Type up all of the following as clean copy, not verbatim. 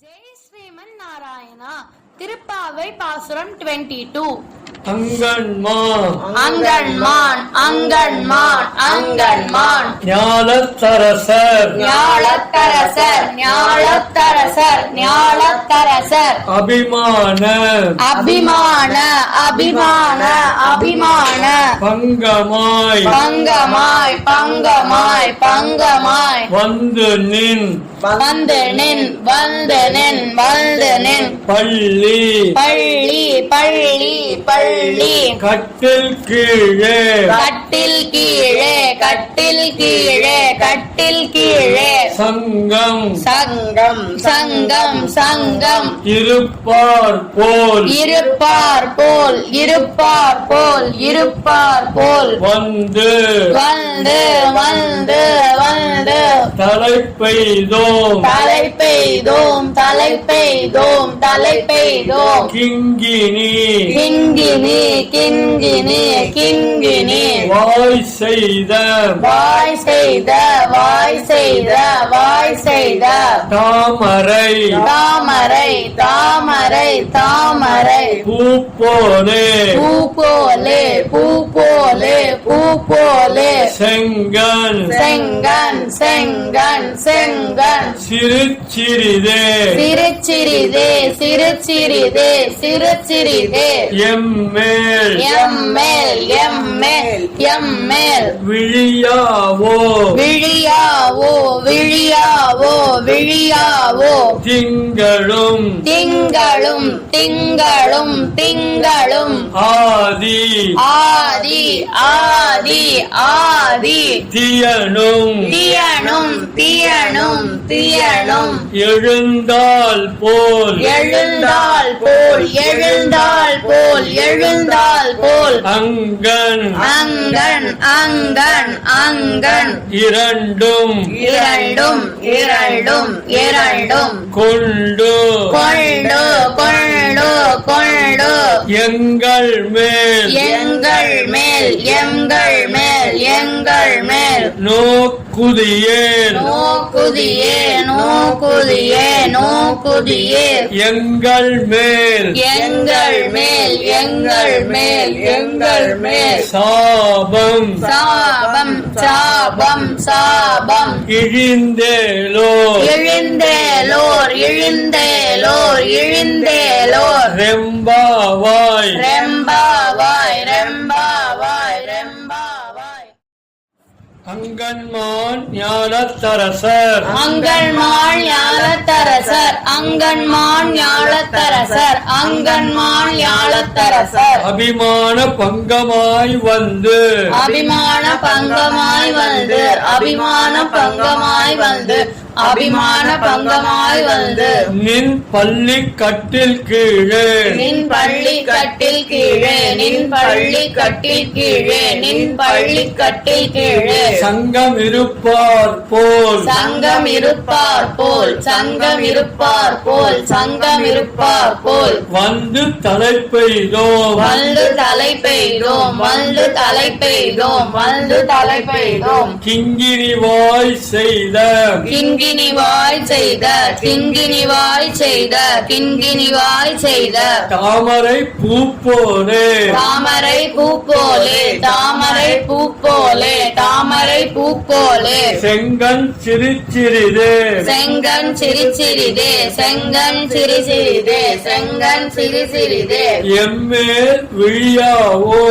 ஜெய் ஸ்ரீமன் நாராயணா. திருப்பாவை பாசுரம் 22. அங்கன்மான் அங்கன்மான் அங்கன்மான் அங்கன்மான் ஞாலத்தரசர் ஞாலத்தரசர் ஞாலத்தரசர் ஞாலத்தரசர் அபிமான அபிமான அபிமான அபிமான பங்கமாய் பங்கமாய் பங்கமாய் பங்கமாய் வந்து நின் வந்து நின் வந்து நின் வந்து நின் பள்ளி பள்ளி பள்ளி பள்ளி கட்டில் கீழே கட்டில் கீழே கட்டில் கீழே கட்டில் கீழே சங்கம் சங்கம் சங்கம் சங்கம் இருப்பார் போல் இருப்பார் போல் இருப்பார் போல் இருப்பார் போல் வந்து வந்து வந்து வந்து தலை பெய்தோம் தலை பெய்தோம் தலை பெய்தோம் தலை பெய்தோம் கிங்கினி கிங்கினி கிங்கினி கிங்கினி வாய் செய்த வாய் செய்த வாய் செய்த வாய் செய்த தாமரை தாமரை தாமரை தாமரை பூ போலே பூ போலே பூ போலே பூ போலே செங்கன் செங்கன் செங்கன் செங்கன் சிறுச்சிறிதே சிறுச்சிறிதே சிறுச்சிறிதே சிறுச்சிறிதே எம்மேல் எம்மேல் எம்மேல் எம்மேல் விழியாவோ விழியாவோ விழியாவோ விழியாவோ திங்களும் திங்களும் திங்களும் திங்களும் ஆதி ஆதி ஆதி ஆதி தியனும் தியனும் தியனும் தியனும் எழுந்தால் போல் எழுந்தால் போல் எழுந்தால் போல் எழுந்தால் போல் அங்கன் அங்கன் அங்கன் அங்கன் இரண்டும் இரண்டும் இரண்டும் இரண்டும் கொண்டு கொண்டு கொண்டு கொண்டு எங்கள் மேல் எங்கள் மேல் எங்கள் மேல் எங்கள் மேல் நோக்குதியேன் நோக்குதியே நோக்குதியே நோக்குதியே எங்கள் மேல் எங்கள் மேல் எங்கள் மேல் எங்கள் மேல் சாபம் சாபம் சாபம் சாபம் இழிந்தேலோ இழிந்தேலோர் இழிந்தேலோர் இழிந்தேலோர் ரெம்பாவாய் ரெம்பாவாய் ரெம்பாவாய் ரெம்பாவாய் அங்கன்மான் ஞானத்தரசர் அங்கன்மான் ஞாலத்தரசர் அங்கன்மான் ஞாலத்தரசர் அங்கன்மான் ஞாலத்தரசர் அபிமான பங்கமாய் வந்து அபிமான பங்கமாய் வந்து அபிமான பங்கமாய் வந்து அபிமான பங்கமாய் வந்து நின் பள்ளி கட்டில் கீழே நின் பள்ளி கட்டில் கீழே நின் பள்ளி கட்டில் கீழே நின் பள்ளி கட்டில் கீழே சங்கம் இருப்பார் போல் சங்கம் இருப்பார் போல் சங்கம் இருப்பார் போல் சங்கம் இருப்பார் போல் வந்து தலை பெய்தோம் வந்து தலை பெய்தோம் வந்து தலை பெய்தோம் வந்து தலை பெய்தோம் கிங்கினி வாய் செய்த கிண்கிணி வாய் செய்த கிண்கிணி வாய் செய்த கிண்கிணி வாய் செய்த தாமரை பூ போலே தாமரை பூ போலே தாமரை பூ போலே தாமரை பூ போலே செங்கன் சிறுச்சிறிதே செங்கன் சிரிச்சிறிதே செங்கன் சிரிசிறிதே செங்கன் சிரிசிறிதே எம்மேல் விழியாவோ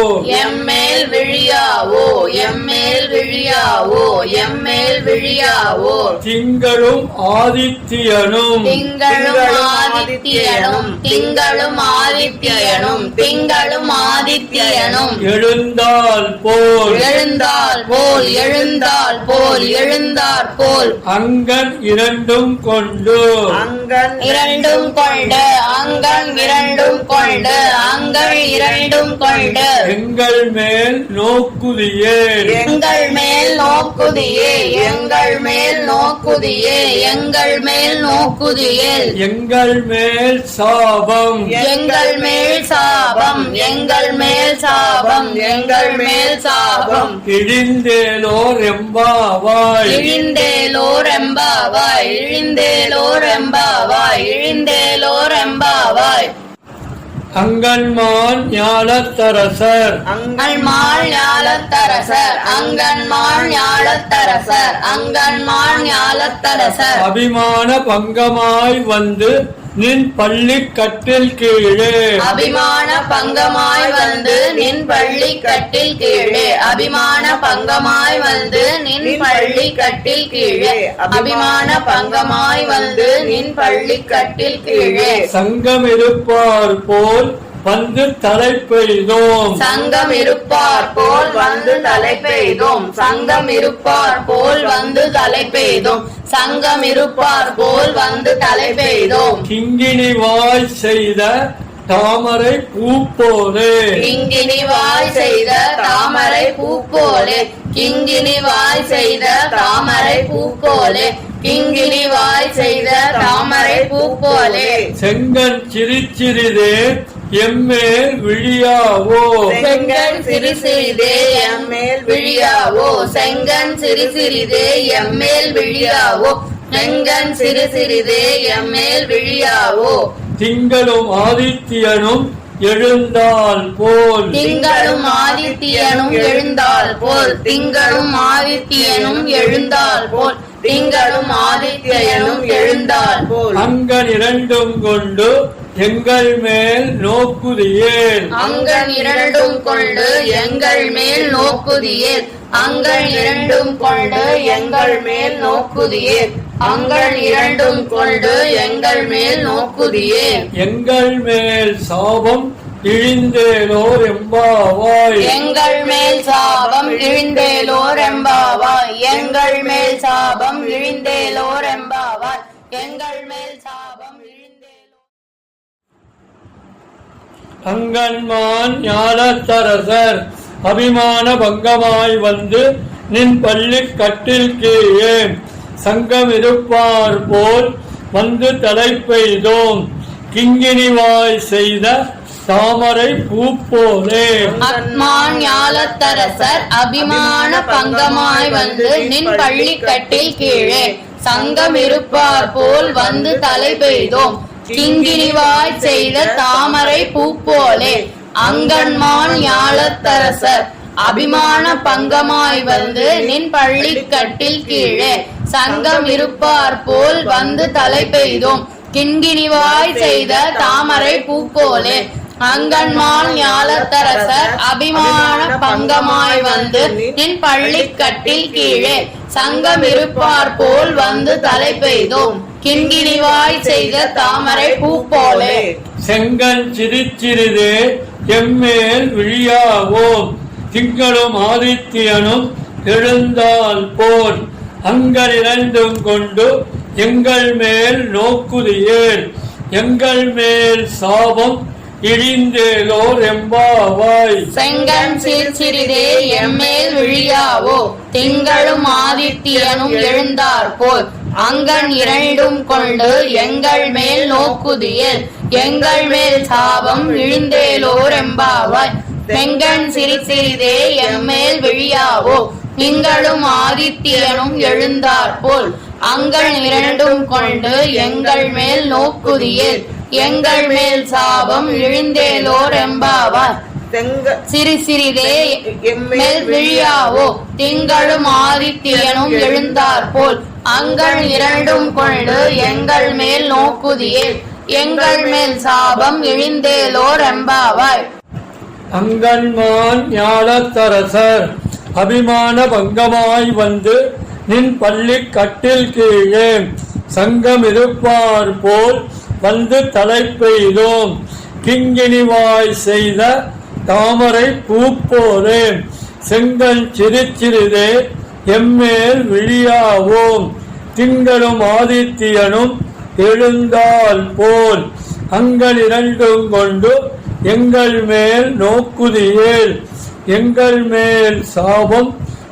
எம்மேல் விழியாவோ எம்மேல் விழியாவோ எம்மேல் விழியாவோ திங்களும் ஆதித்யனும் திங்களும் ஆதித்யனும் திங்களும் ஆதித்யனும் திங்களும் ஆதித்யனும் எழுந்தால் போல் எழுந்தால் போல் எழுந்தால் போல் எழுந்தால் போல் அங்கன் இரண்டும் கொண்டு அங்கன் இரண்டும் கொண்டு அங்கன் இரண்டும் கொண்டு அங்கள் இரண்டும் கொண்டு எங்கள் மேல் நோக்குதியேன் எங்கள் மேல் நோக்குதியே எங்கள் மேல் நோக்குதியே எங்கள் மேல் நோக்குதியேல் எங்கள் மேல் சாபம் எங்கள் மேல் சாபம் எங்கள் மேல் சாபம் எங்கள் மேல் சாபம் இழிந்தேலோர் எம்பாவாய் இழிந்தேலோர் எம்பாவாய் இழிந்தேலோர் எம்பாவாய் அங்கன்மான் ஞாலத்தரசர் அங்கன்மாள் ஞாலத்தரசர் அங்கன்மாள் ஞாலத்தரசர் அங்கன்மாள் ஞாலத்தரசர் அபிமான பங்கமாய் வந்து நின் பள்ளி கட்டில் கீழே அபிமான பங்கமாய் வந்து நின் பள்ளி கட்டில் கீழே அபிமான பங்கமாய் வந்து நின் பள்ளி கட்டில் கீழே அபிமான பங்கமாய் வந்து நின் பள்ளி கட்டில் கீழே சங்கம் இருப்பார் போல் வந்து தலை பெய்தோம் சங்கம் இருப்பார் போல் வந்து தலை பெய்தோம் சங்கம் இருப்பார் போல் வந்து தலை பெய்தோம் சங்கம் இருப்பார் போல் வந்து தலை பெய்தோம் கிங்கினி வாய் செய்த தாமரை பூ போலே கிங்கினி வாய் செய்த தாமரை பூ போலே கிங்கினி வாய் செய்த தாமரை பூ போலே கிங்கினி வாய் செய்த தாமரை பூ போலே செங்கன் சிரிச்சிறிதே எம்மேல் விழியாவோ செங்கன் சிறு சிறிதே எம்மேல் விழியாவோ செங்கன் சிறு சிறிதே எம்மேல் விழியாவோ செங்கன் சிறு சிறிதே எம்மேல் விழியாவோ திங்களும் ஆதித்யனும் எழுந்தால் போல் திங்களும் ஆதித்யனும் எழுந்தால் போல் திங்களும் ஆதித்யனும் எழுந்தால் போல் திங்களும் ஆதித்யனும் எழுந்தால் போல் அங்கன் இரண்டும் கொண்டு எங்கள் மேல் நோக்குதியேல் அங்கன் இரண்டும் கொண்டு எங்கள் மேல் நோக்குதியேல் அங்கள் இரண்டும் கொண்டு எங்கள் மேல் நோக்குதியேல் அங்கள் இரண்டும் கொண்டு எங்கள் மேல் நோக்குதியேல் எங்கள் மேல் சாபம் இழிந்தேலோர் எம்பாவாய் எங்கள் மேல் சாபம் இழிந்தேலோர் எம்பாவாய் எங்கள் மேல் சாபம் இழிந்தேலோர் எம்பாவாய் எங்கள் மேல் சாபம் இழிந்தேலோர் அங்கன்மான் ஞாலத்தரசர் அபிமான பங்கமாய் வந்து நின் பள்ளி கட்டில் கீழே சங்கம் இருப்பார் போல் வந்து தலை பெய்தோம் கிங்கினி வாய் செய்த தாமரை பூ போலே அத்மான் ஞாலத்தரசர் அபிமான பங்கமாய் வந்து நின் பள்ளி கட்டில் கீழே சங்கம் இருப்பார் போல் வந்து தலை பெய்தோம் கிங்கினிவாய் செய்த தாமரை பூ போலே அங்கன்மான் ஞாலத்தரசர் அபிமான பங்கமாய் வந்து நின் பள்ளி கட்டில் கீழே சங்கம் இருப்பார் போல் வந்து தலை பெய்தோம் கிண்கிணிவாய் செய்த தாமரை பூ போலே அங்கன்மான் ஞாலத்தரசர் அபிமான பங்கமாய் வந்து நின் பள்ளி கட்டில் கீழே சங்கம் இருப்பார் போல் வந்து தலை பெய்தோம் கிண்கிணிவாய் செய்த தாமரை பூ போலே செங்கல் சிரிச்சிறிதே எம்மேல் விழியாவோம் திங்களும் ஆதித்யனும் எழுந்தால் போல் அங்கள் இரண்டும் கொண்டு எங்கள் மேல் நோக்குதியேல் எங்கள் மேல் சாபம் இழிந்தேலோர் எம்பாவாய் செங்கன் சிறிதே எம்மேல் விழியாவோ திங்களும் ஆதித்யனும் எழுந்தார் போல் அங்கன் இரண்டும் கொண்டு எங்கள் மேல் நோக்குதியேல் எங்கள் மேல் சாபம் இழிந்தேலோர் எம்பாவாய் செங்கன் சிறிதே எம்மேல் விழியாவோ திங்களும் ஆதித்யனும் எழுந்தார் போல் அங்கள் இரண்டும் கொண்டு எங்கள் மேல் நோக்குதியேல் எங்கள் மேல் சாபம் இழிந்தேலோர் எம்பாவாய் சிறிதே மேல் விழியாவோ திங்களும் ஆதித்யனும் எழுந்தார் போல் அங்கள் இரண்டும் கொண்டு எங்கள் மேல் நோக்குதியேல் எங்கள் மேல் சாபம் இழிந்தேலோர் எம்பாவாய் அங்கன்மான் ஞாலத்தரசர் அபிமான பங்கமாய் வந்து நின் பள்ளி கட்டில் கீழே சங்கம் இருப்பார் போல் வந்து தலை பெய்தோம் கிங்கிணிவாய் செய்த தாமரை பூ போலே செங்கல் சிரிச்சிறிதே எம்மேல் விழியாவோம் திங்களும் ஆதித்யனும் எழுந்தால் போல் அங்கள் இரண்டும் கொண்டு எங்கள் மேல் நோக்குதியேல் எங்கள் மேல் சாபம்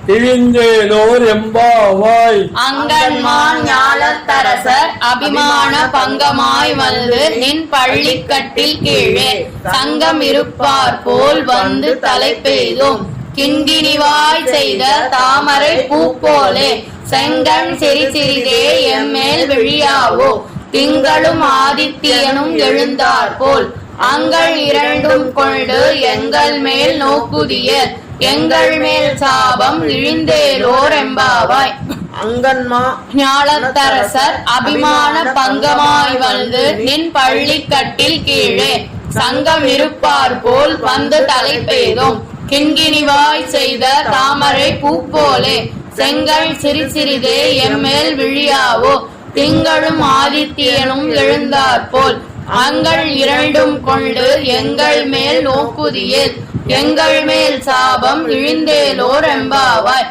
இழிந்தேலோர் எம்பாவாய் அங்கன்மான் ஞாலத்தரசர் அபிமான பங்கமாய் வந்து நின் பள்ளி கட்டில் கீழே சங்கம் இருப்பார் போல் வந்து தலை பெய்தோம் கிண்கிணிவாய் செய்த தாமரை பூ போலே செங்கன் சிறிதே எம்மேல் விழியாவோ திங்களும் ஆதித்யனும் எழுந்தார் போல் அங்கள் இரண்டும் கொண்டு எங்கள் மேல் நோக்குதியர் எங்கள் மேல் சாபம் இழிந்தேலோர் எம்பாவாய். அங்கன்மா ஞாலத்தரசர் அபிமான பங்கமாய் வந்து நின் பள்ளி கட்டில் கீழே சங்கம் இருப்பார் போல் வந்து தலை பெய்தும் கிண்கிணிவாய் செய்த தாமரை பூ போலே செங்கல் சிறு சிறிதே எம்மேல் விழியாவோ திங்களும் ஆதித்யனும் எழுந்தார் போல் அங்கள் இரண்டும் கொண்டு எங்கள் மேல் நோக்குதியேல் எங்கள் மேல் சாபம் இழிந்தேலோர் எம்பாவாய்.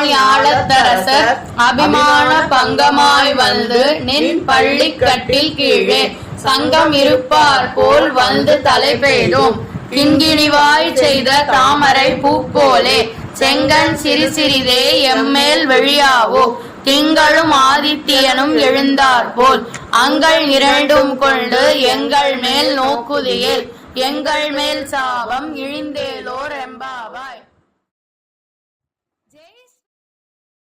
ஞாலத்தரசர் அபிமான பங்கமாய் வந்து நின் பள்ளி கட்டில் கீழே சங்கம் இருப்பார் போல் வந்து தலை பெய்தும் கிண்கிணிவாய் செய்த தாமரை பூ போலே செங்கன் சிறு சிறிதே எம்மேல் வெளியாவோ திங்களும் ஆதித்யனும் எழுந்தார் போல் அங்கள் இரண்டும் கொண்டு எங்கள் மேல் நோக்குதியேல் எங்கள் மேல் சாபம் இழிந்தேலோர் எம்பாவாய்.